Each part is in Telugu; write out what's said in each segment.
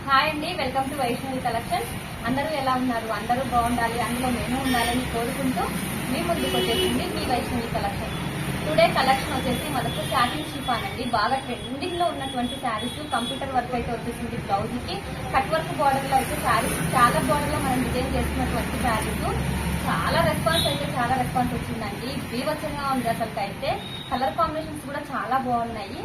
హాయ్ అండి, వెల్కమ్ టు వైష్ణవి కలెక్షన్స్. అందరూ ఎలా ఉన్నారు? అందరూ బాగుండాలి, అందులో మేము ఉండాలని కోరుకుంటూ మీ ముందుకు వచ్చేసింది మీ వైష్ణవి కలెక్షన్. టుడే కలెక్షన్ వచ్చేసి మనకు సాటిన్ షిఫాన్ అండి. బాగా ట్రెండింగ్ లో ఉన్నటువంటి శారీస్ కంప్యూటర్ వర్క్ అయితే వచ్చేసింది. బ్లౌజ్ కి కట్ వర్క్ బార్డర్ లో అయితే శారీస్ చాలా బార్డర్ లో మనం డిజైన్ చేస్తున్నటువంటి శారీస్. చాలా రెస్పాన్స్ వచ్చిందండి. బీభత్సంగా ఉంది అసలు. అయితే కలర్ కాంబినేషన్స్ కూడా చాలా బాగున్నాయి.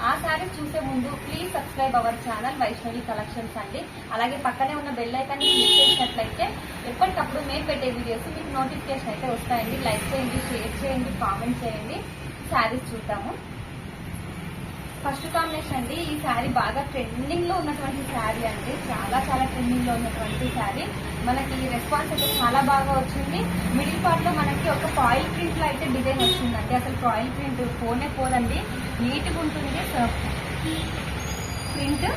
ఆ శారీస్ చూసే ముందు please subscribe our channel Vaishnavi collections అండి. అలాగే పక్కనే ఉన్న బెల్ ఐకాన్ క్లిక్ చేసినట్లయితే ఎప్పటికప్పుడు మేము పెట్టే వీడియోస్ మీకు నోటిఫికేషన్ అయితే వస్తాయండి. లైక్ చేయండి, షేర్ చేయండి, కామెంట్ చేయండి. శారీస్ చూద్దాము. ఫస్ట్ కాంబినేషన్ అండి. ఈ శారీ బాగా ట్రెండింగ్ లో ఉన్నటువంటి శారీ అండి. చాలా ట్రెండింగ్ లో ఉన్నటువంటి శారీ. మనకి రెస్పాన్స్ అయితే చాలా బాగా వచ్చింది. మిడిల్ పార్ట్ లో మనకి ఒక ఫాయిల్ ప్రింట్ లో అయితే డిజైన్ వచ్చిందండి. అసలు ఫాయిల్ ప్రింట్ పోదండి, నీట్ గా ఉంటుంది ప్రింట్.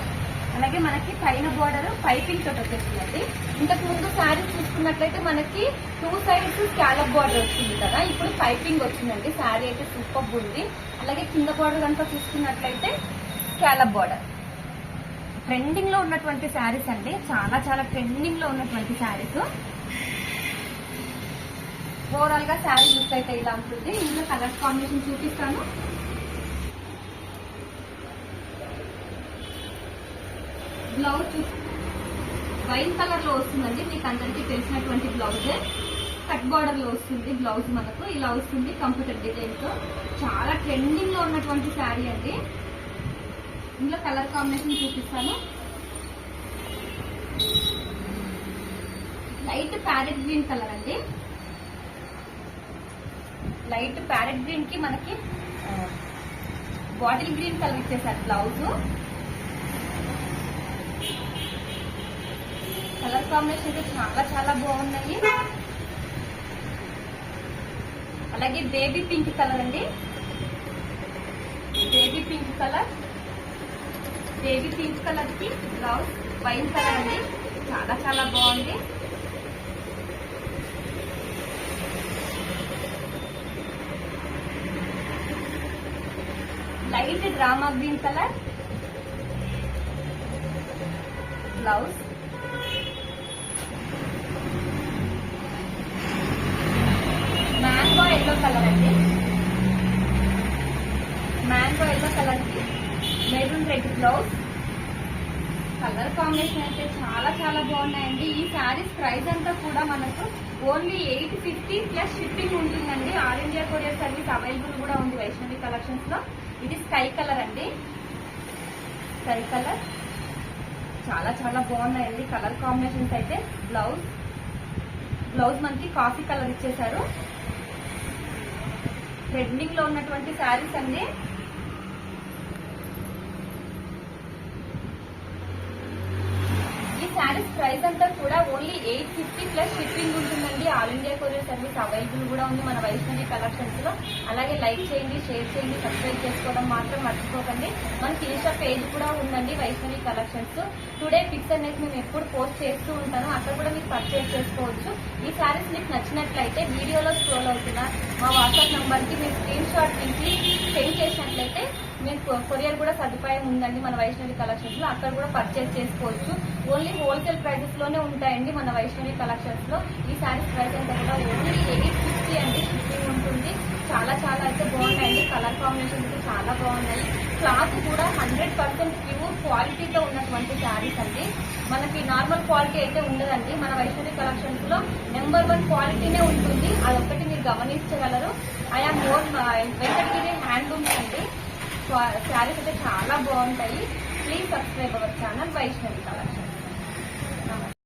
అలాగే మనకి పైన బోర్డర్ పైపింగ్ తోటి వచ్చేసిందండి. ఇంతకు ముందు శారీ చూసుకున్నట్లయితే మనకి 2 సైడ్స్ స్కాలప్ బోర్డర్ వచ్చింది కదా, ఇప్పుడు పైపింగ్ వచ్చిందండి. శారీ అయితే సూపర్ ఉంది. అలాగే కింద బోర్డర్ కనుక చూసుకున్నట్లయితే స్కాలప్ బోర్డర్. ట్రెండింగ్ లో ఉన్నటువంటి శారీస్ అండి. చాలా ట్రెండింగ్ లో ఉన్నటువంటి శారీస్. ఓవరాల్ గా శారీ లుక్ అయితే ఇలా ఉంటుంది. ఇందులో కలర్ కాంబినేషన్ చూపిస్తాను. బ్లౌజ్ వైన్ కలర్ లో వస్తుందండి. మీకు అందరికీ తెలిసినటువంటి బ్లౌజే. కట్ బార్డర్ లో వస్తుంది బ్లౌజ్. మనకు ఇలా వస్తుంది కంప్యూటర్ డిజైన్ తో. చాలా ట్రెండింగ్ లో ఉన్నటువంటి శారీ అండి. ఇందులో కలర్ కాంబినేషన్ చూపిస్తాను. లైట్ ప్యారెట్ గ్రీన్ కలర్ అండి. లైట్ ప్యారెట్ గ్రీన్ కి మనకి బాటిల్ గ్రీన్ కలర్ ఇచ్చేసారు బ్లౌజ్. కలర్ కాంబినేషన్ అయితే చాలా బాగున్నాయి. అలాగే బేబీ పింక్ కలర్ అండి. బేబీ పింక్ కలర్ కి బ్లౌజ్ వైన్ కలర్ అండి. చాలా బాగుంది. Light drama green colour blouse. Mango yellow colour అండి. మ్యాంగో ఎల్లో కలర్ కి maroon red blouse. Colour combination అయితే చాలా బాగున్నాయండి. ఈ శారీస్ ప్రైస్ అంతా కూడా మనకు ఓన్లీ 850 ప్లస్ షిప్పింగ్ ఉంటుందండి. All India courier service available కూడా ఉంది వైష్ణవి కలెక్షన్స్ లో. ఇది స్కై కలర్ అండి. స్కై కలర్ చాలా బాగున్నాయండి కలర్ కాంబినేషన్స్ అయితే. బ్లౌజ్ మనకి కాఫీ కలర్ ఇచ్చేసారు. ట్రెండింగ్ లో ఉన్నటువంటి శారీస్ అండి. ఈ శారీస్ ప్రైస్ అంతా కూడా ఓన్లీ 850 ప్లస్ షిప్పింగ్ ఉంటుందండి. All India courier service available కూడా ఉంది మన వైష్ణవి కలెక్షన్స్ లో. అలాగే లైక్ చేయండి, షేర్ చేయండి, సబ్స్క్రైబ్ చేసుకోవడం మాత్రం మర్చిపోకండి. మనకి ఇన్స్టా పేజ్ కూడా ఉందండి వైష్ణవి కలెక్షన్స్. టుడే పిక్స్ అనేది మేము ఎప్పుడు పోస్ట్ చేస్తూ ఉంటాను. అక్కడ కూడా మీరు పర్చేస్ చేసుకోవచ్చు. ఈ శారీస్ మీకు నచ్చినట్లయితే వీడియోలో స్క్రోల్ అవుతున్న మా వాట్సాప్ నంబర్ కి మీరు స్క్రీన్ షాట్ తీసి సెండ్ చేసినట్లయితే మీకు కొరియర్ కూడా సదుపాయం ఉందండి మన వైష్ణవి కలెక్షన్స్ లో. అక్కడ కూడా పర్చేస్ చేసుకోవచ్చు. ఓన్లీ హోల్సేల్ ప్రైజెస్ లోనే ఉంటాయండి మన వైష్ణవి కలెక్షన్స్ లో. ఈ శారీస్ ప్రైస్ అంతా కూడా ఓన్లీ 850 అండి. షిప్పింగ్ ఉంటుంది. చాలా అయితే బాగున్నాయండి. కలర్ కాంబినేషన్ అయితే చాలా బాగున్నాయి. క్లాత్ కూడా 100% ప్యూర్ క్వాలిటీతో ఉన్నటువంటి శారీస్ అండి. మనకి నార్మల్ క్వాలిటీ అయితే ఉండదండి. మన వైష్ణవి కలెక్షన్స్ లో నెంబర్ 1 క్వాలిటీనే ఉంటుంది. అదొక్కటి మీరు గమనించగలరు. ఐఆమ్ మోర్ వెంకటగిరి హ్యాండ్లూమ్స్ అండి. శారీస్ అయితే చాలా బాగుంటాయి. Please subscribe our channel Vaishnavi collections.